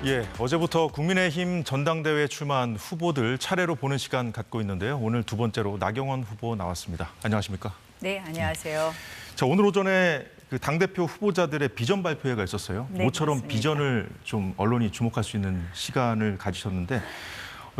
예, 어제부터 국민의힘 전당대회에 출마한 후보들 차례로 보는 시간 갖고 있는데요. 오늘 두 번째로 나경원 후보 나왔습니다. 안녕하십니까? 네, 안녕하세요. 자, 오늘 오전에 그 당대표 후보자들의 비전 발표회가 있었어요. 네, 모처럼 맞습니다. 비전을 좀 언론이 주목할 수 있는 시간을 가지셨는데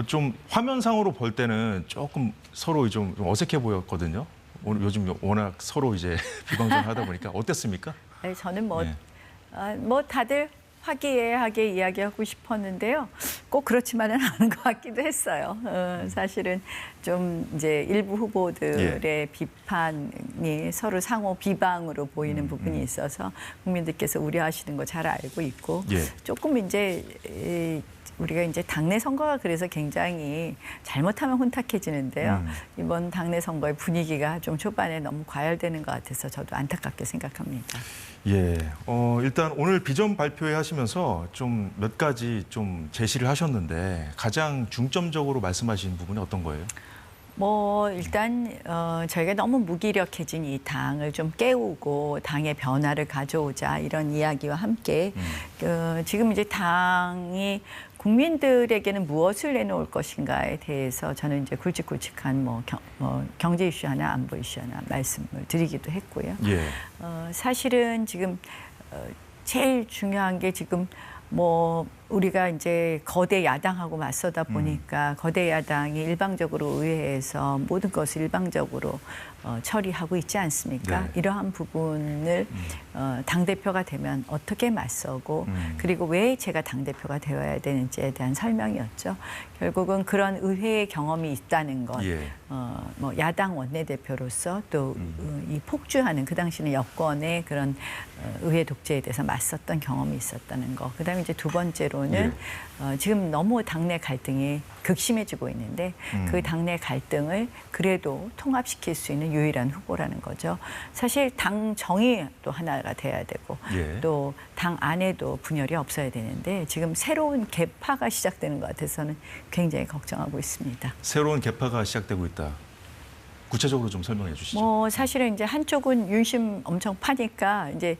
좀 화면상으로 볼 때는 조금 서로 좀 어색해 보였거든요. 오늘 요즘 워낙 서로 이제 비방전을 하다 보니까 어땠습니까? 네, 저는 네. 뭐 다들 화기애애하게 이야기하고 싶었는데요. 꼭 그렇지만은 않은 것 같기도 했어요. 사실은 좀 이제 일부 후보들의 비판이 서로 상호 비방으로 보이는 부분이 있어서 국민들께서 우려하시는 거 잘 알고 있고 예. 조금 이제 우리가 이제 당내 선거가 그래서 굉장히 잘못하면 혼탁해지는데요. 이번 당내 선거의 분위기가 좀 초반에 너무 과열되는 것 같아서 저도 안타깝게 생각합니다. 예, 일단 오늘 비전 발표회 하시면서 좀 몇 가지 좀 제시를 하셨는데 가장 중점적으로 말씀하신 부분이 어떤 거예요? 뭐 일단 저희가 너무 무기력해진 이 당을 좀 깨우고 당의 변화를 가져오자 이런 이야기와 함께 지금 이제 당이 국민들에게는 무엇을 내놓을 것인가에 대해서 저는 이제 굵직굵직한 경제 이슈 하나 안보 이슈 하나 말씀을 드리기도 했고요. 예. 사실은 지금 제일 중요한 게 지금 뭐 우리가 이제 거대 야당하고 맞서다 보니까 거대 야당이 일방적으로 의회에서 모든 것을 일방적으로 처리하고 있지 않습니까? 네. 이러한 부분을 당대표가 되면 어떻게 맞서고 그리고 왜 제가 당대표가 되어야 되는지에 대한 설명이었죠. 결국은 그런 의회의 경험이 있다는 것, 예. 뭐 야당 원내대표로서 또 이 폭주하는 그 당시는 여권의 그런 의회 독재에 대해서 맞섰던 경험이 있었다는 것. 그다음에 이제 두 번째로는 지금 너무 당내 갈등이 극심해지고 있는데 그 당내 갈등을 그래도 통합시킬 수 있는 유일한 후보라는 거죠. 사실 당 정의 또 하나가 돼야 되고 예. 또 당 안에도 분열이 없어야 되는데 지금 새로운 개파가 시작되는 것 같아서는 굉장히 걱정하고 있습니다. 새로운 개파가 시작되고 있다. 구체적으로 좀 설명해 주시죠. 뭐 사실은 이제 한쪽은 윤심 엄청 파니까 이제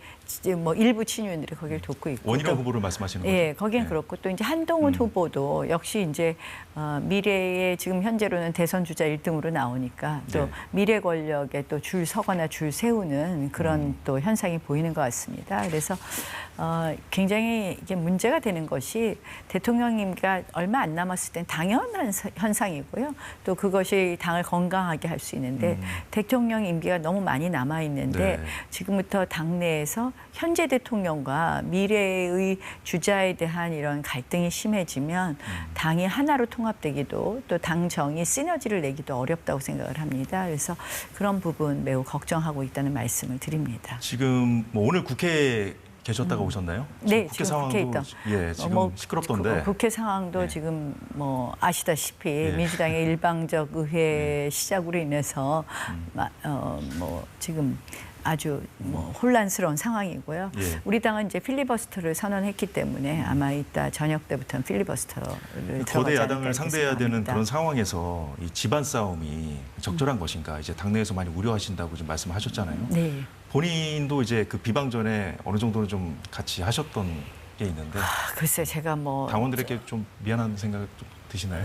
뭐 일부 친윤들이 거기를 돕고 있고 원희룡 또 후보를 말씀하시는 거죠? 예, 거기는 네. 그렇고 또 이제 한동훈 후보도 역시 이제 미래의 지금 현재로는 대선 주자 1등으로 나오니까 또 네. 미래 권력에 또 줄 서거나 줄 세우는 그런 또 현상이 보이는 것 같습니다. 그래서 굉장히 이게 문제가 되는 것이 대통령 임기가 얼마 안 남았을 땐 당연한 현상이고요. 또 그것이 당을 건강하게 할 수 있는데 대통령 임기가 너무 많이 남아 있는데 네. 지금부터 당내에서 현재 대통령과 미래의 주자에 대한 이런 갈등이 심해지면 당이 하나로 통합되기도 또 당정이 시너지를 내기도 어렵다고 생각을 합니다. 그래서 그런 부분 매우 걱정하고 있다는 말씀을 드립니다. 지금 뭐 오늘 국회에 계셨다가 오셨나요? 네, 국회 지금 국회에 상황도 있다. 예, 지금 시끄럽던데. 국회 상황도 네. 지금 뭐 아시다시피 네. 민주당의 일방적 의회 시작으로 인해서 뭐 지금 아주 뭐 혼란스러운 상황이고요. 예. 우리 당은 이제 필리버스터를 선언했기 때문에 아마 이따 저녁 때부터는 필리버스터를 거대 들어가지 않을까 야당을 이렇게 상대해야 되는 생각합니다. 그런 상황에서 이 집안 싸움이 적절한 것인가 이제 당내에서 많이 우려하신다고 좀 말씀하셨잖아요. 네. 본인도 이제 그 비방전에 어느 정도는 좀 같이 하셨던 게 있는데 글쎄 제가 뭐 당원들에게 좀 미안한 생각 좀 드시나요?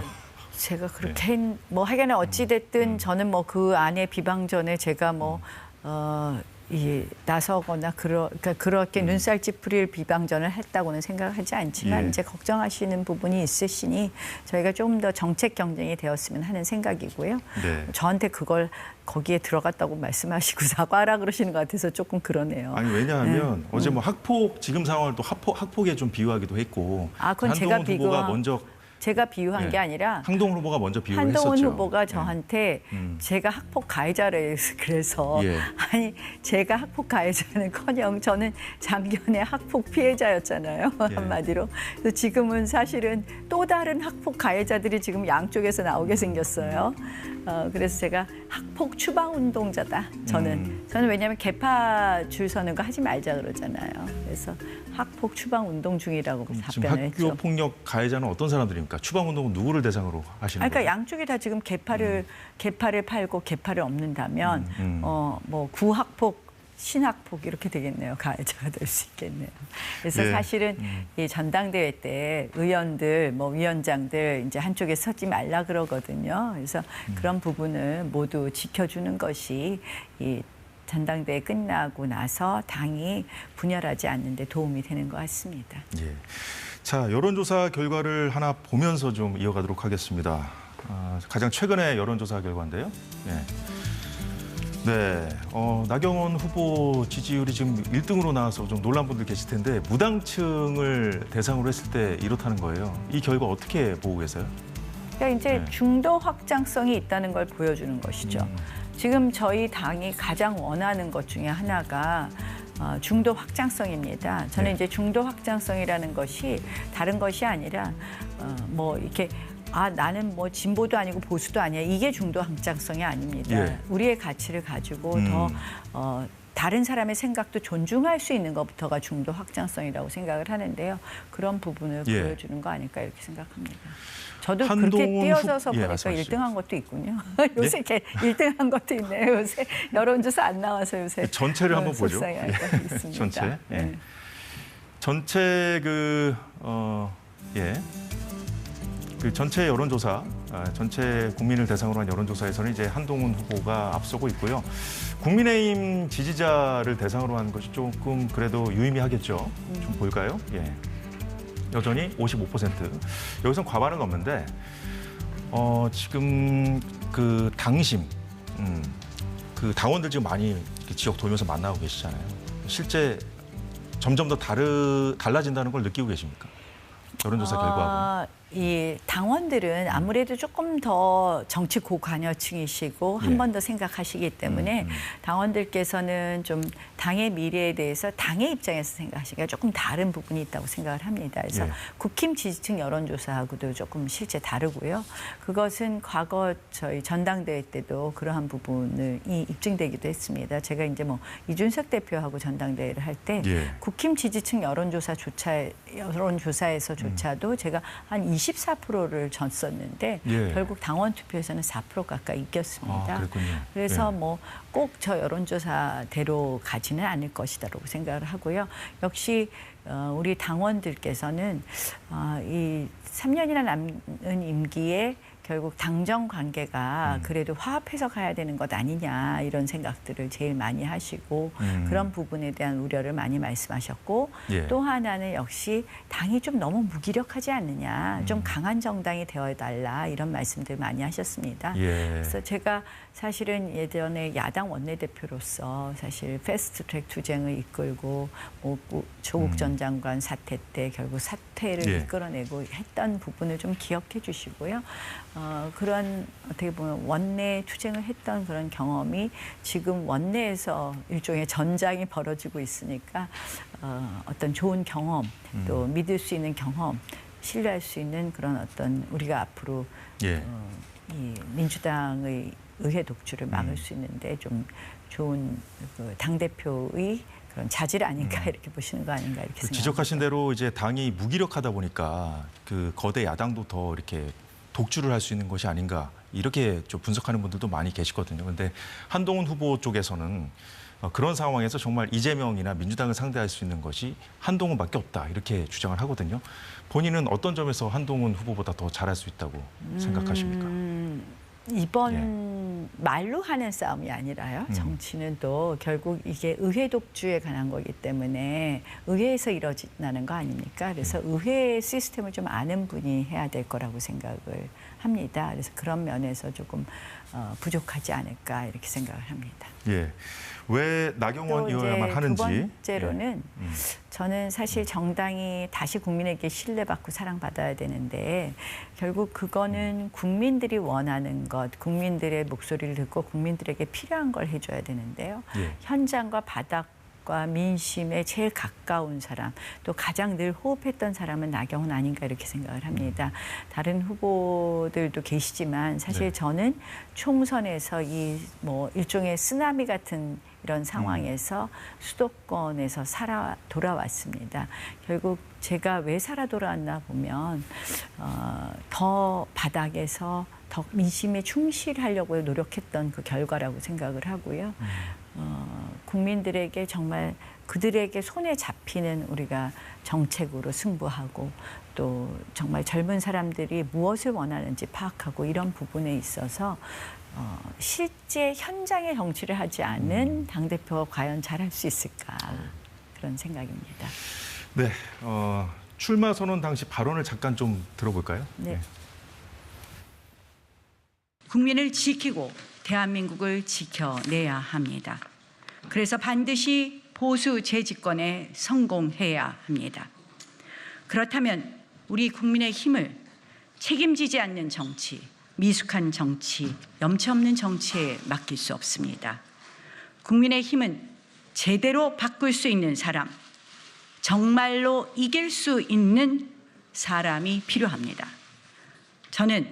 제가 그렇게 뭐 하여간에 어찌 됐든 저는 뭐 그 안에 비방전에 제가 뭐 나서거나 그러니까 그렇게 눈살 찌푸릴 비방전을 했다고는 생각하지 않지만 예. 이제 걱정하시는 부분이 있으시니 저희가 조금 더 정책 경쟁이 되었으면 하는 생각이고요. 네. 저한테 그걸 거기에 들어갔다고 말씀하시고 사과하라 그러시는 것 같아서 조금 그러네요. 아니 왜냐하면 어제 뭐 학폭 지금 상황을 또 학폭에 좀 비유하기도 했고 그건 제가 한동훈 후보가 먼저 제가 비유한 네. 게 아니라 한동훈 후보가 먼저 비유를 한동훈 했었죠. 후보가 저한테 제가 학폭 가해자를 그래서 예. 아니 제가 학폭 가해자는커녕 저는 작년에 학폭 피해자였잖아요. 예. 한마디로. 그래서 지금은 사실은 또 다른 학폭 가해자들이 지금 양쪽에서 나오게 생겼어요. 그래서 제가 학폭 추방 운동자다. 저는 왜냐하면 개파 줄 서는 거 하지 말자 그러잖아요. 그래서 학폭 추방 운동 중이라고 지금 답변을 학교 했죠. 폭력 가해자는 어떤 사람들입니까? 추방 운동은 누구를 대상으로 하시는 그러니까 거예요? 양쪽이 다 지금 개파를 팔고 개파를 없는다면 뭐 구학폭 신학폭 이렇게 되겠네요. 가해자가 될 수 있겠네요. 그래서 예. 사실은 이 전당대회 때 의원들, 뭐 위원장들 이제 한쪽에 서지 말라 그러거든요. 그래서 그런 부분을 모두 지켜주는 것이 이 전당대회 끝나고 나서 당이 분열하지 않는 데 도움이 되는 것 같습니다. 예. 자, 여론조사 결과를 하나 보면서 좀 이어가도록 하겠습니다. 가장 최근의 여론조사 결과인데요. 예. 네, 나경원 후보 지지율이 지금 1등으로 나와서 좀 놀란 분들 계실 텐데 무당층을 대상으로 했을 때 이렇다는 거예요. 이 결과 어떻게 보고 계세요? 그러니까 이제 네. 중도 확장성이 있다는 걸 보여주는 것이죠. 지금 저희 당이 가장 원하는 것 중에 하나가 중도 확장성입니다. 저는 네. 이제 중도 확장성이라는 것이 다른 것이 아니라 뭐 이렇게 나는 뭐 진보도 아니고 보수도 아니야. 이게 중도 확장성이 아닙니다. 예. 우리의 가치를 가지고 더 다른 사람의 생각도 존중할 수 있는 것부터가 중도 확장성이라고 생각을 하는데요. 그런 부분을 예. 보여주는 거 아닐까 이렇게 생각합니다. 저도 그렇게 한동훈 뛰어져서 보니까 말씀하시죠. 1등한 것도 있군요. 요새 이렇게 1등한 것도 있네요. 요새 여론조사 안 나와서 요새 전체를 한번 보죠. 속상해 할 것 있습니다. 전체. 예. 네. 전체 그 전체 여론조사, 전체 국민을 대상으로 한 여론조사에서는 이제 한동훈 후보가 앞서고 있고요. 국민의힘 지지자를 대상으로 한 것이 조금 그래도 유의미하겠죠. 좀 볼까요? 예. 여전히 55%. 여기선 과반은 없는데 지금 그 당심, 그 당원들 지금 많이 지역 돌면서 만나고 계시잖아요. 실제 점점 더 달라진다는 걸 느끼고 계십니까? 여론조사 결과하고. 이 당원들은 아무래도 조금 더 정치 고관여층이시고 한 번 더 생각하시기 때문에 당원들께서는 좀 당의 미래에 대해서 당의 입장에서 생각하시기가 조금 다른 부분이 있다고 생각을 합니다. 그래서 예. 국힘 지지층 여론조사하고도 조금 실제 다르고요. 그것은 과거 저희 전당대회 때도 그러한 부분이 입증되기도 했습니다. 제가 이제 뭐 이준석 대표하고 전당대회를 할 때 예. 국힘 지지층 여론조사에서조차도 제가 한 24%를 졌었는데 예. 결국 당원 투표에서는 4% 가까이 이겼습니다. 그랬군요. 그래서 예. 뭐 꼭 저 여론조사대로 가지는 않을 것이다라고 생각을 하고요. 역시 우리 당원들께서는 이 3년이나 남은 임기에 결국 당정 관계가 그래도 화합해서 가야 되는 것 아니냐 이런 생각들을 제일 많이 하시고 그런 부분에 대한 우려를 많이 말씀하셨고 예. 또 하나는 역시 당이 좀 너무 무기력하지 않느냐 좀 강한 정당이 되어달라 이런 말씀들 많이 하셨습니다. 예. 그래서 제가 사실은 예전에 야당 원내대표로서 사실 패스트트랙 투쟁을 이끌고 조국 전 장관 사태 때 결국 사퇴를 예. 이끌어내고 했던 부분을 좀 기억해 주시고요. 그런 어떻게 보면 원내 투쟁을 했던 그런 경험이 지금 원내에서 일종의 전장이 벌어지고 있으니까 어떤 좋은 경험 또 믿을 수 있는 경험 신뢰할 수 있는 그런 어떤 우리가 앞으로 예. 이 민주당의 의회 독주를 막을 수 있는데 좀 좋은 그 당대표의 그런 자질 아닌가 이렇게 보시는 거 아닌가 이렇게 생각합니다. 지적하신 대로 이제 당이 무기력하다 보니까 그 거대 야당도 더 이렇게 독주를 할 수 있는 것이 아닌가 이렇게 좀 분석하는 분들도 많이 계시거든요. 그런데 한동훈 후보 쪽에서는 그런 상황에서 정말 이재명이나 민주당을 상대할 수 있는 것이 한동훈밖에 없다 이렇게 주장을 하거든요. 본인은 어떤 점에서 한동훈 후보보다 더 잘할 수 있다고 생각하십니까? 이번 말로 하는 싸움이 아니라요. 정치는 또 결국 이게 의회 독주에 관한 거기 때문에 의회에서 일어나는 거 아닙니까? 그래서 의회 시스템을 좀 아는 분이 해야 될 거라고 생각을 합니다. 그래서 그런 면에서 조금 부족하지 않을까 이렇게 생각을 합니다. 예. 왜 나경원이어야만 하는지. 두 번째로는 예. 저는 사실 정당이 다시 국민에게 신뢰받고 사랑받아야 되는데 결국 그거는 국민들이 원하는 것, 국민들의 목소리를 듣고 국민들에게 필요한 걸 해줘야 되는데요. 예. 현장과 바닥과 민심에 제일 가까운 사람, 또 가장 늘 호흡했던 사람은 나경원 아닌가 이렇게 생각을 합니다. 다른 후보들도 계시지만 사실 네. 저는 총선에서 이 뭐 일종의 쓰나미 같은 이런 상황에서 수도권에서 살아 돌아왔습니다. 결국 제가 왜 살아 돌아왔나 보면 더 바닥에서 더 민심에 충실하려고 노력했던 그 결과라고 생각을 하고요. 국민들에게 정말 그들에게 손에 잡히는 우리가 정책으로 승부하고 또 정말 젊은 사람들이 무엇을 원하는지 파악하고 이런 부분에 있어서 실제 현장의 정치를 하지 않은 당대표가 과연 잘할 수 있을까 그런 생각입니다. 네, 출마 선언 당시 발언을 잠깐 좀 들어볼까요? 네. 국민을 지키고 대한민국을 지켜내야 합니다. 그래서 반드시 보수 재집권에 성공해야 합니다. 그렇다면 우리 국민의 힘을 책임지지 않는 정치, 미숙한 정치, 염치 없는 정치에 맡길 수 없습니다. 국민의 힘은 제대로 바꿀 수 있는 사람, 정말로 이길 수 있는 사람이 필요합니다. 저는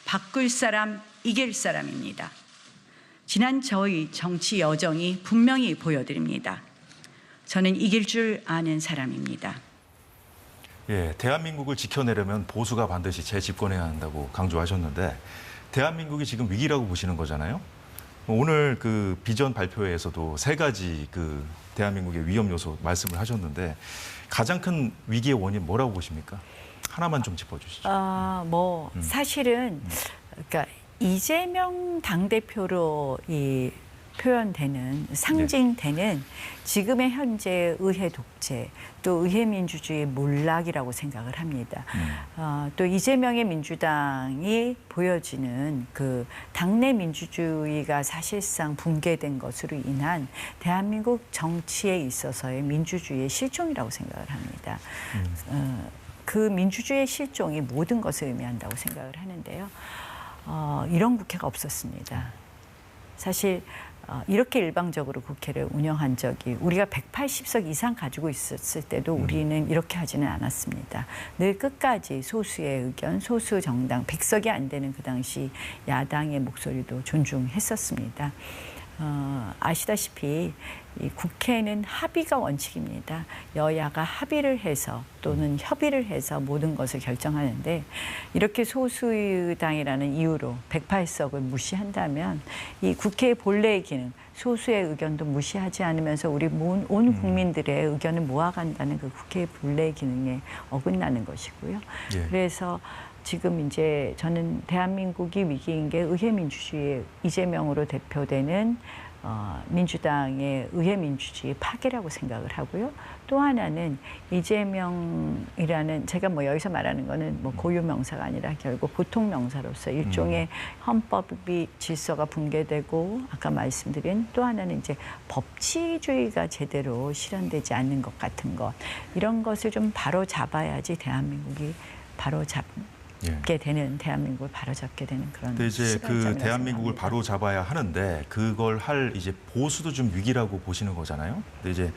바꿀 사람, 이길 사람입니다. 지난 저희 정치 여정이 분명히 보여드립니다. 저는 이길 줄 아는 사람입니다. 예, 대한민국을 지켜내려면 보수가 반드시 재집권해야 한다고 강조하셨는데 대한민국이 지금 위기라고 보시는 거잖아요. 오늘 그 비전 발표회에서도 3가지 그 대한민국의 위험 요소 말씀을 하셨는데 가장 큰 위기의 원인 뭐라고 보십니까? 하나만 좀 짚어주시죠. 사실은 그러니까 이재명 당대표로 이 표현되는 상징되는 지금의 현재 의회 독재 또 의회 민주주의 몰락이라고 생각을 합니다. 또 이재명의 민주당이 보여지는 그 당내 민주주의가 사실상 붕괴된 것으로 인한 대한민국 정치에 있어서의 민주주의의 실종이라고 생각을 합니다. 그 민주주의의 실종이 모든 것을 의미한다고 생각을 하는데요. 이런 국회가 없었습니다. 사실 이렇게 일방적으로 국회를 운영한 적이 우리가 180석 이상 가지고 있었을 때도 우리는 이렇게 하지는 않았습니다. 늘 끝까지 소수의 의견, 소수 정당, 100석이 안 되는 그 당시 야당의 목소리도 존중했었습니다. 아시다시피 이 국회는 합의가 원칙입니다. 여야가 합의를 해서 또는 협의를 해서 모든 것을 결정하는데 이렇게 소수당이라는 이유로 108석을 무시한다면 이 국회의 본래의 기능, 소수의 의견도 무시하지 않으면서 우리 온 국민들의 의견을 모아간다는 그 국회의 본래의 기능에 어긋나는 것이고요. 예. 그래서 지금 이제 저는 대한민국이 위기인 게 의회 민주주의 이재명으로 대표되는 민주당의 의회 민주주의 파괴라고 생각을 하고요. 또 하나는 이재명이라는 제가 뭐 여기서 말하는 거는 뭐 고유 명사가 아니라 결국 보통 명사로서 일종의 헌법이 질서가 붕괴되고 아까 말씀드린 또 하나는 이제 법치주의가 제대로 실현되지 않는 것 같은 것 이런 것을 좀 바로 잡아야지 대한민국이 바로 잡게 되는 대한민국을 바로잡게 되는 그런. 근데 이제 그 시간점이라고 대한민국을 생각합니다. 바로 잡아야 하는데 그걸 할 이제 보수도 좀 위기라고 보시는 거잖아요. 근데 이제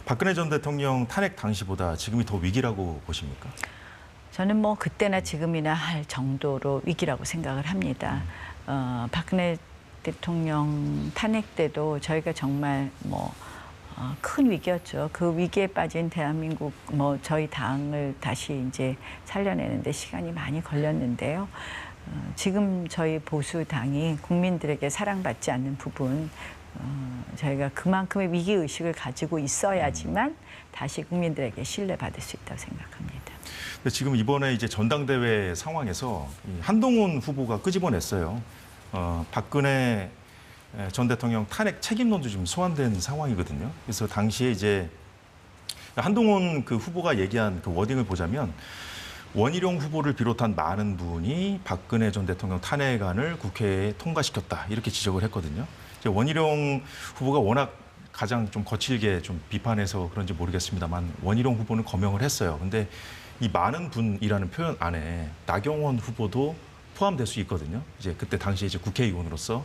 박근혜 전 대통령 탄핵 당시보다 지금이 더 위기라고 보십니까? 저는 뭐 그때나 지금이나 할 정도로 위기라고 생각을 합니다. 박근혜 대통령 탄핵 때도 저희가 정말 큰 위기였죠. 그 위기에 빠진 대한민국 저희 당을 다시 이제 살려내는데 시간이 많이 걸렸는데요. 지금 저희 보수당이 국민들에게 사랑받지 않는 부분 저희가 그만큼의 위기 의식을 가지고 있어야지만 다시 국민들에게 신뢰받을 수 있다고 생각합니다. 근데 지금 이번에 이제 전당대회 상황에서 이 한동훈 후보가 끄집어냈어요. 박근혜 전 대통령 탄핵 책임론도 지금 소환된 상황이거든요. 그래서 당시에 이제 한동훈 그 후보가 얘기한 그 워딩을 보자면 원희룡 후보를 비롯한 많은 분이 박근혜 전 대통령 탄핵안을 국회에 통과시켰다 이렇게 지적을 했거든요. 이제 원희룡 후보가 워낙 가장 좀 거칠게 좀 비판해서 그런지 모르겠습니다만 원희룡 후보는 거명을 했어요. 근데 이 많은 분이라는 표현 안에 나경원 후보도 포함될 수 있거든요. 이제 그때 당시 이제 국회의원으로서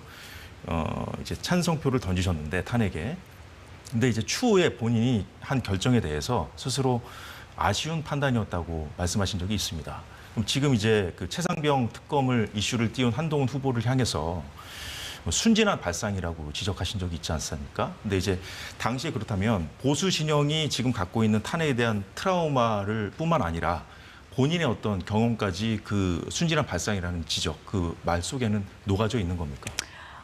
이제 찬성표를 던지셨는데 탄핵에. 근데 이제 추후에 본인이 한 결정에 대해서 스스로 아쉬운 판단이었다고 말씀하신 적이 있습니다. 그럼 지금 이제 그 최상병 특검을 이슈를 띄운 한동훈 후보를 향해서 순진한 발상이라고 지적하신 적이 있지 않습니까? 근데 이제 당시에 그렇다면 보수 진영이 지금 갖고 있는 탄핵에 대한 트라우마를 뿐만 아니라 본인의 어떤 경험까지 그 순진한 발상이라는 지적, 그 말 속에는 녹아져 있는 겁니까?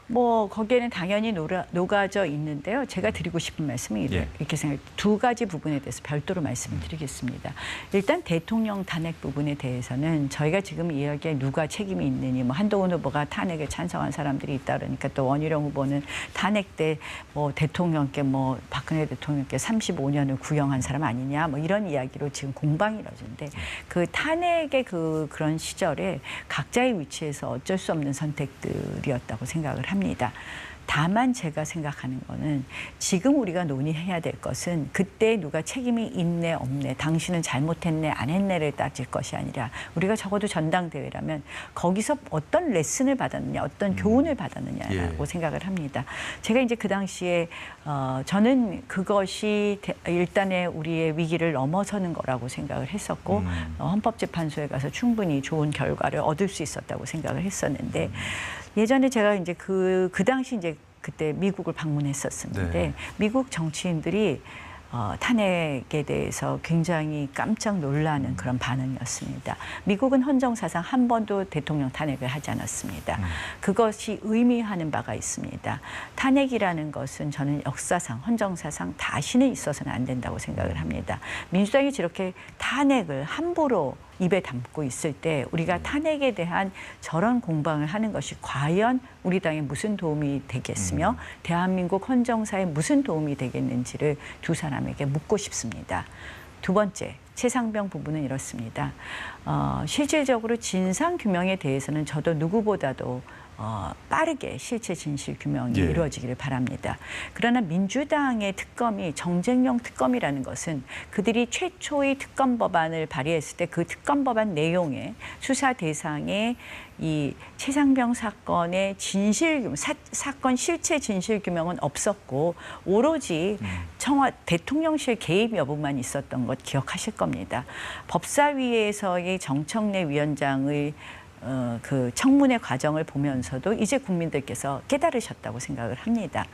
뭐 거기에는 당연히 녹아져 있는데요. 제가 드리고 싶은 말씀이 예. 이렇게 생각해요. 두 가지 부분에 대해서 별도로 말씀을 드리겠습니다. 일단 대통령 탄핵 부분에 대해서는 저희가 지금 이야기에 누가 책임이 있느니 뭐 한동훈 후보가 탄핵에 찬성한 사람들이 있다 그러니까 또 원희룡 후보는 탄핵 때 뭐 대통령께 뭐 박근혜 대통령께 35년을 구형한 사람 아니냐 뭐 이런 이야기로 지금 공방이 이루어지는데 그 탄핵의 그런 시절에 각자의 위치에서 어쩔 수 없는 선택들이었다고 생각을 합니다. 다만 제가 생각하는 거는 지금 우리가 논의해야 될 것은 그때 누가 책임이 있네 없네 당신은 잘못했네 안 했네를 따질 것이 아니라 우리가 적어도 전당대회라면 거기서 어떤 레슨을 받았느냐 어떤 교훈을 받았느냐라고 생각을 합니다. 제가 이제 그 당시에 저는 그것이 일단의 우리의 위기를 넘어서는 거라고 생각을 했었고 헌법재판소에 가서 충분히 좋은 결과를 얻을 수 있었다고 생각을 했었는데 예전에 제가 이제 그 당시 이제 그때 미국을 방문했었었는데 네. 미국 정치인들이 탄핵에 대해서 굉장히 깜짝 놀라는 그런 반응이었습니다. 미국은 헌정사상 한 번도 대통령 탄핵을 하지 않았습니다. 그것이 의미하는 바가 있습니다. 탄핵이라는 것은 저는 역사상, 헌정사상 다시는 있어서는 안 된다고 생각을 합니다. 민주당이 저렇게 탄핵을 함부로 입에 담고 있을 때 우리가 탄핵에 대한 저런 공방을 하는 것이 과연 우리 당에 무슨 도움이 되겠으며 대한민국 헌정사에 무슨 도움이 되겠는지를 두 사람에게 묻고 싶습니다. 두 번째, 최상병 부분은 이렇습니다. 실질적으로 진상규명에 대해서는 저도 누구보다도 빠르게 실체 진실 규명이 이루어지기를 바랍니다. 그러나 민주당의 특검이 정쟁용 특검이라는 것은 그들이 최초의 특검 법안을 발의했을 때 그 특검 법안 내용에 수사 대상에 이 최상병 사건의 사건 실체 진실 규명은 없었고 오로지 대통령실 개입 여부만 있었던 것 기억하실 겁니다. 법사위에서의 정청래 위원장의 그 청문회 과정을 보면서도 이제 국민들께서 깨달으셨다고 생각을 합니다.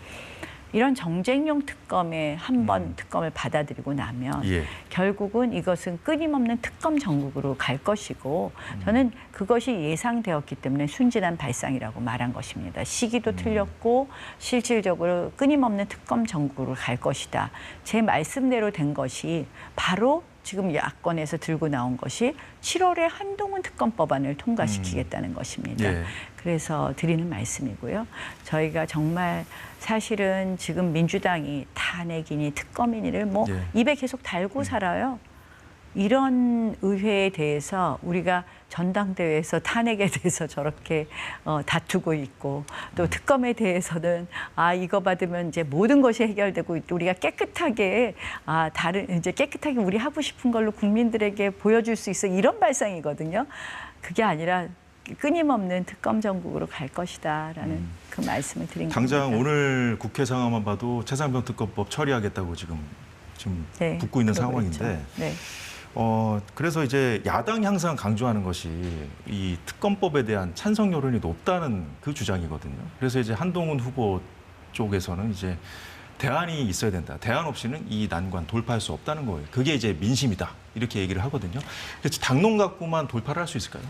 이런 정쟁용 특검에 한 번 특검을 받아들이고 나면 결국은 이것은 끊임없는 특검 정국으로 갈 것이고 저는 그것이 예상되었기 때문에 순진한 발상이라고 말한 것입니다. 시기도 틀렸고 실질적으로 끊임없는 특검 정국으로 갈 것이다. 제 말씀대로 된 것이 바로 지금 야권에서 들고 나온 것이 7월에 한동훈 특검 법안을 통과시키겠다는 것입니다. 그래서 드리는 말씀이고요. 저희가 정말 사실은 지금 민주당이 탄핵이니 특검이니를 뭐 입에 계속 달고 살아요. 이런 의회에 대해서 우리가 전당대회에서 탄핵에 대해서 저렇게 다투고 있고 또 특검에 대해서는 이거 받으면 이제 모든 것이 해결되고 우리가 깨끗하게 이제 깨끗하게 우리 하고 싶은 걸로 국민들에게 보여줄 수 있어 이런 발상이거든요. 그게 아니라 끊임없는 특검 정국으로 갈 것이다라는 그 말씀을 드린 겁니다. 당장 오늘 국회 상황만 봐도 최상병 특검법 처리하겠다고 지금 붙고 있는 상황인데. 그래서 이제 야당이 항상 강조하는 것이 이 특검법에 대한 찬성 여론이 높다는 그 주장이거든요. 그래서 이제 한동훈 후보 쪽에서는 이제 대안이 있어야 된다. 대안 없이는 이 난관 돌파할 수 없다는 거예요. 그게 이제 민심이다. 이렇게 얘기를 하거든요. 그래서 당론 갖고만 돌파를 할 수 있을까요?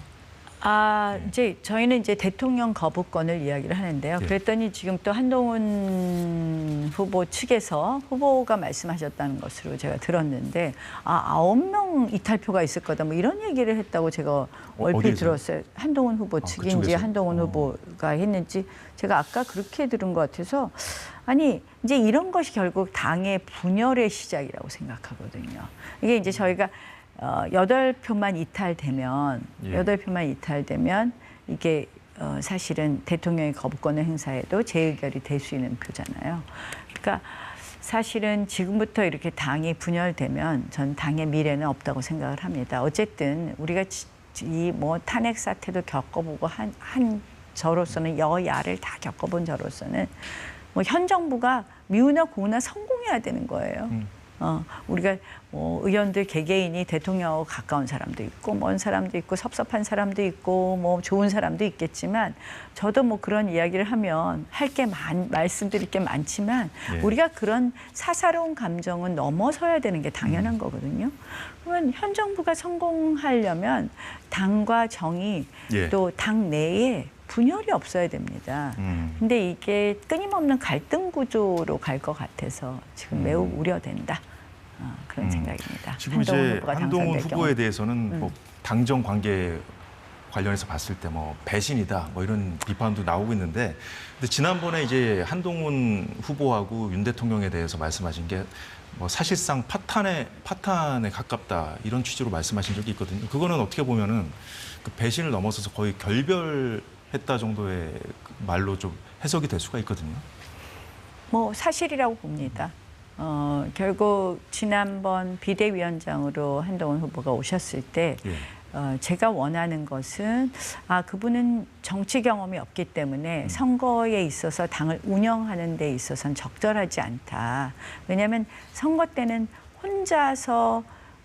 이제 저희는 이제 대통령 거부권을 이야기를 하는데요. 그랬더니 지금 또 한동훈 후보 측에서 후보가 말씀하셨다는 것으로 제가 들었는데 9명 이탈표가 있을 거다 뭐 이런 얘기를 했다고 제가 얼핏 들었어요. 한동훈 후보 측인지 그쪽에서? 한동훈 후보가 했는지 제가 아까 그렇게 들은 것 같아서 아니 이제 이런 것이 결국 당의 분열의 시작이라고 생각하거든요. 이게 이제 저희가 8표만 이탈되면 이게 사실은 대통령의 거부권을 행사해도 재의결이 될 수 있는 표잖아요. 그러니까 사실은 지금부터 이렇게 당이 분열되면 전 당의 미래는 없다고 생각을 합니다. 어쨌든 우리가 이 뭐 탄핵 사태도 겪어보고 한 저로서는 여야를 다 겪어본 저로서는 뭐 현 정부가 미우나 고우나 성공해야 되는 거예요. 우리가 뭐 의원들 개개인이 대통령하고 가까운 사람도 있고 먼 사람도 있고 섭섭한 사람도 있고 뭐 좋은 사람도 있겠지만 저도 뭐 그런 이야기를 하면 말씀드릴 게 많지만 우리가 그런 사사로운 감정은 넘어서야 되는 게 당연한 거거든요. 그러면 현 정부가 성공하려면 당과 정의 또 당 내에 분열이 없어야 됩니다. 근데 이게 끊임없는 갈등 구조로 갈 것 같아서 지금 매우 우려된다. 그런 생각입니다. 지금 이제 한동훈 당선될 후보에 경우. 대해서는 뭐 당정 관계 관련해서 봤을 때 뭐 배신이다 뭐 이런 비판도 나오고 있는데, 근데 지난번에 이제 한동훈 후보하고 윤 대통령에 대해서 말씀하신 게 뭐 사실상 파탄에 가깝다 이런 취지로 말씀하신 적이 있거든요. 그거는 어떻게 보면은 그 배신을 넘어서서 거의 결별했다 정도의 말로 좀 해석이 될 수가 있거든요. 뭐 사실이라고 봅니다. 결국 지난번 비대위원장으로 한동훈 후보가 오셨을 때 예. 제가 원하는 것은 그분은 정치 경험이 없기 때문에 선거에 있어서 당을 운영하는 데 있어서는 적절하지 않다. 왜냐하면 선거 때는 혼자서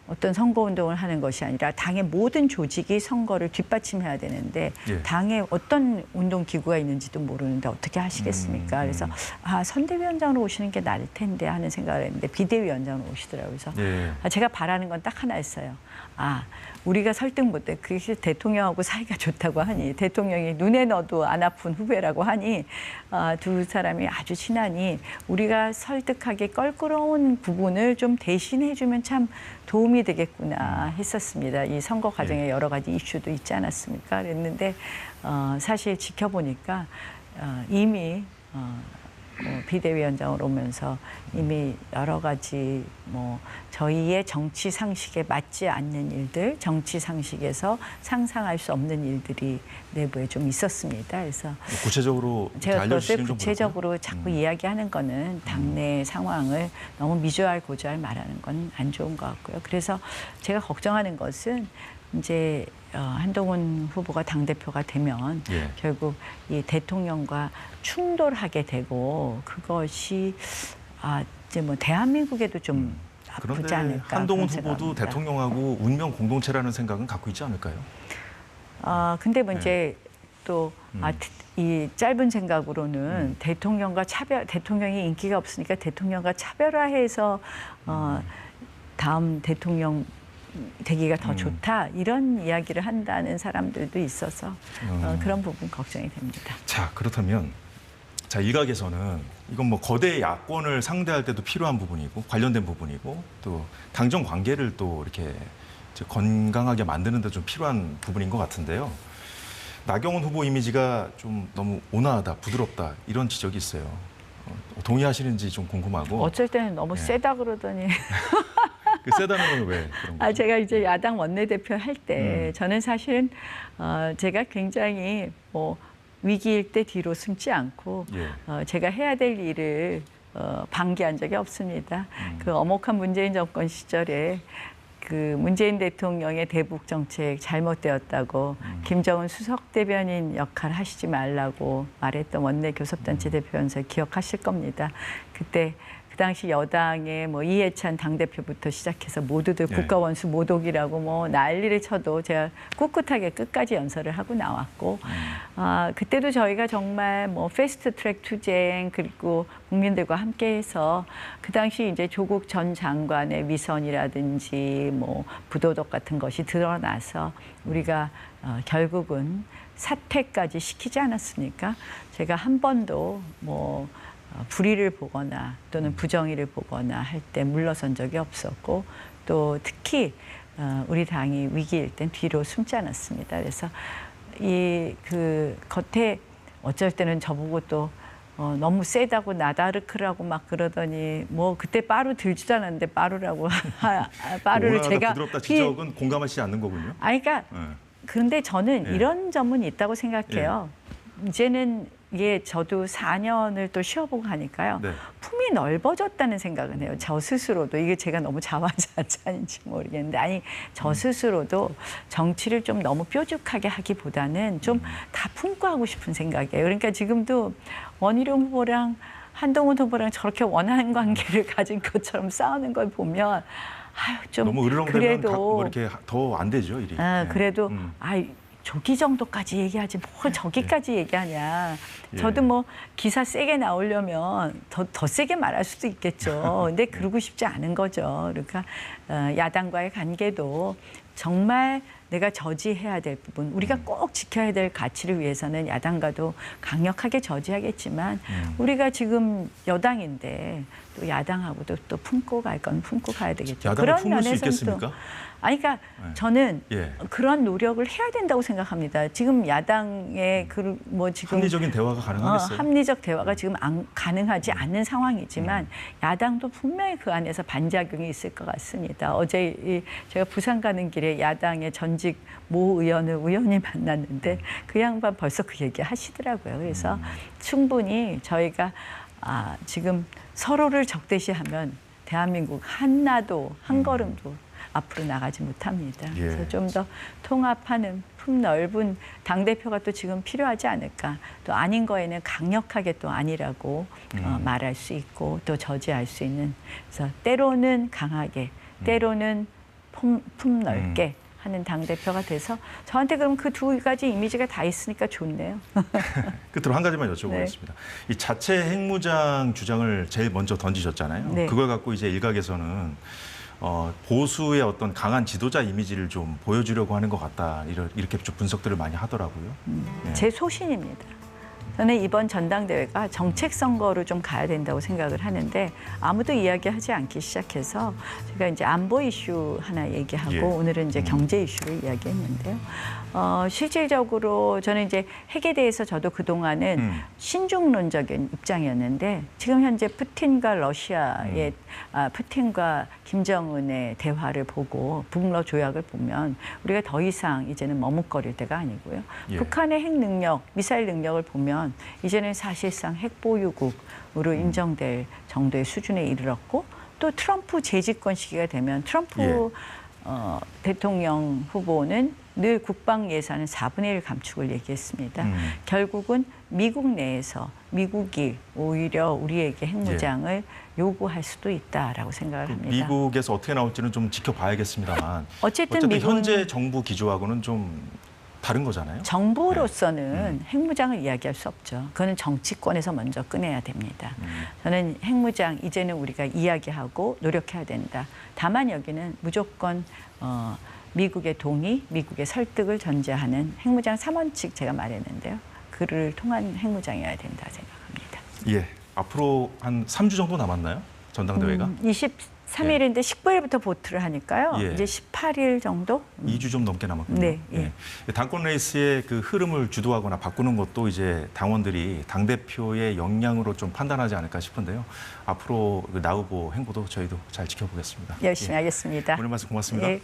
어떤 선거운동을 하는 것이 아니라 당의 모든 조직이 선거를 뒷받침해야 되는데 예. 당에 어떤 운동기구가 있는지도 모르는데 어떻게 하시겠습니까? 그래서 선대위원장으로 오시는 게 나을 텐데 하는 생각을 했는데 비대위원장으로 오시더라고요. 그래서 예. 제가 바라는 건 딱 하나였어요. 우리가 설득 못해. 그게 대통령하고 사이가 좋다고 하니, 대통령이 눈에 넣어도 안 아픈 후배라고 하니, 두 사람이 아주 친하니 우리가 설득하기 껄끄러운 부분을 좀 대신해주면 참 도움이 되겠구나 했었습니다. 이 선거 과정에 여러 가지 이슈도 있지 않았습니까? 그랬는데 사실 지켜보니까 이미 비대위원장으로 오면서 이미 여러 가지 저희의 정치 상식에 맞지 않는 일들, 정치 상식에서 상상할 수 없는 일들이 내부에 좀 있었습니다. 그래서 구체적으로 제가 그것을 알려주시면 좀 구체적으로 자꾸 이야기하는 거는 당내 상황을 너무 미주알 고주알 말하는 건 안 좋은 것 같고요. 그래서 제가 걱정하는 것은 이제 한동훈 후보가 당대표가 되면 예. 결국 이 대통령과 충돌하게 되고 그것이 이제 뭐 대한민국에도 좀 나쁘지 그런데 않을까. 한동훈 그런 후보도 생각합니다. 대통령하고 운명 공동체라는 생각은 갖고 있지 않을까요? 근데 뭐 이제 또 이 짧은 생각으로는 대통령이 인기가 없으니까 대통령과 차별화해서 다음 대통령 되기가 더 좋다 이런 이야기를 한다는 사람들도 있어서 그런 부분 걱정이 됩니다. 자, 그렇다면 일각에서는 이건 뭐 거대 야권을 상대할 때도 필요한 부분이고 관련된 부분이고 또 당정 관계를 또 이렇게 이제 건강하게 만드는 데 좀 필요한 부분인 것 같은데요. 나경원 후보 이미지가 좀 너무 온화하다, 부드럽다 이런 지적이 있어요. 동의하시는지 좀 궁금하고. 어쩔 때는 너무 세다 그러더니 그 세다는 건 왜 그런 거죠? 제가 이제 야당 원내대표 할 때 저는 사실은 제가 굉장히 위기일 때 뒤로 숨지 않고 예. 제가 해야 될 일을 방기한 적이 없습니다. 그 엄혹한 문재인 정권 시절에 그 문재인 대통령의 대북 정책 잘못되었다고 김정은 수석 대변인 역할 하시지 말라고 말했던 원내 교섭단체 대표연설 기억하실 겁니다. 그때 그 당시 여당의 이해찬 당대표부터 시작해서 모두들 국가원수 모독이라고 난리를 쳐도 제가 꿋꿋하게 끝까지 연설을 하고 나왔고 그때도 저희가 정말 패스트트랙 투쟁 그리고 국민들과 함께해서 그 당시 이제 조국 전 장관의 위선이라든지 부도덕 같은 것이 드러나서 우리가 결국은 사퇴까지 시키지 않았습니까? 제가 한 번도 불의를 보거나 또는 부정의를 보거나 할 때 물러선 적이 없었고 또 특히 우리 당이 위기일 땐 뒤로 숨지 않았습니다. 그래서 그 겉에 어쩔 때는 저보고 또 너무 세다고 나다르크라고 막 그러더니 그때 빠루 들지도 않았는데 빠루라고 빠루를 제가 부드럽다 지적은 공감하시지 않는 거군요. 그러니까 그런데 저는 이런 점은 있다고 생각해요. 이제는 이게 저도 4년을 또 쉬어보고 하니까요. 네. 품이 넓어졌다는 생각은 해요. 저 스스로도. 이게 제가 너무 자화자찬인지 모르겠는데 저 스스로도 정치를 좀 너무 뾰족하게 하기보다는 좀 다 품고 하고 싶은 생각이에요. 그러니까 지금도 원희룡 후보랑 한동훈 후보랑 저렇게 원하는 관계를 가진 것처럼 싸우는 걸 보면 좀 너무 으르렁대면 그래도 이렇게 더 안 되죠, 일이. 그래도 저기 정도까지 얘기하지 뭘 저기까지 얘기하냐. 저도 기사 세게 나오려면 더 세게 말할 수도 있겠죠. 근데 그러고 싶지 않은 거죠. 그러니까 야당과의 관계도 정말 내가 저지해야 될 부분, 우리가 꼭 지켜야 될 가치를 위해서는 야당과도 강력하게 저지하겠지만 우리가 지금 여당인데 또 야당하고도 또 품고 갈 건 품고 가야 되겠죠. 야당을 품을 수 면에서는 있겠습니까? 아니, 그러니까 네. 저는 예. 그런 노력을 해야 된다고 생각합니다. 지금 야당의 뭐 지금 합리적인 대화가 가능하겠어요? 합리적 대화가 지금 가능하지 않는 상황이지만 야당도 분명히 그 안에서 반작용이 있을 것 같습니다. 어제 제가 부산 가는 길에 야당의 전직 모 의원을 만났는데 그 양반 벌써 그 얘기 하시더라고요. 그래서 충분히 저희가 지금 서로를 적대시하면 대한민국 하나도 한 걸음도 앞으로 나가지 못합니다. 예. 그래서 좀 더 통합하는 폭넓은 당대표가 또 지금 필요하지 않을까. 또 아닌 거에는 강력하게 또 아니라고 말할 수 있고 또 저지할 수 있는. 그래서 때로는 강하게, 때로는 폭넓게 하는 당대표가 돼서 저한테 그럼 그 두 가지 이미지가 다 있으니까 좋네요. 끝으로 한 가지만 여쭤보겠습니다. 이 자체 핵무장 주장을 제일 먼저 던지셨잖아요. 네. 그걸 갖고 이제 일각에서는 보수의 어떤 강한 지도자 이미지를 좀 보여주려고 하는 것 같다. 이렇게 좀 분석들을 많이 하더라고요. 예. 제 소신입니다. 저는 이번 전당대회가 정책 선거로 좀 가야 된다고 생각을 하는데 아무도 이야기하지 않기 시작해서 제가 이제 안보 이슈 하나 얘기하고 예. 오늘은 이제 경제 이슈를 이야기했는데요. 실질적으로 저는 이제 핵에 대해서 저도 그동안은 신중론적인 입장이었는데 지금 현재 푸틴과 러시아의 푸틴과 김정은의 대화를 보고 북러 조약을 보면 우리가 더 이상 이제는 머뭇거릴 때가 아니고요. 예. 북한의 핵 능력, 미사일 능력을 보면 이제는 사실상 핵 보유국으로 인정될 정도의 수준에 이르렀고 또 트럼프 재집권 시기가 되면 트럼프 대통령 후보는 늘 국방 예산은 4분의 1 감축을 얘기했습니다. 결국은 미국 내에서 미국이 오히려 우리에게 핵무장을 요구할 수도 있다라고 생각을 합니다. 미국에서 어떻게 나올지는 좀 지켜봐야겠습니다만 어쨌든 미국은- 현재 정부 기조하고는 좀 다른 거잖아요. 정부로서는 핵무장을 이야기할 수 없죠. 그거는 정치권에서 먼저 꺼내야 됩니다. 저는 핵무장 이제는 우리가 이야기하고 노력해야 된다. 다만 여기는 무조건 미국의 동의, 미국의 설득을 전제하는 핵무장 3원칙 제가 말했는데요. 그를 통한 핵무장이어야 된다 생각합니다. 예. 앞으로 한 3주 정도 남았나요? 전당대회가? 23일인데 19일부터 보트를 하니까요. 예. 이제 18일 정도? 2주 좀 넘게 남았군요. 네, 예. 당권 레이스의 그 흐름을 주도하거나 바꾸는 것도 이제 당원들이 당대표의 역량으로 좀 판단하지 않을까 싶은데요. 앞으로 그 나 후보 행보도 저희도 잘 지켜보겠습니다. 열심히 하겠습니다. 오늘 말씀 고맙습니다. 예.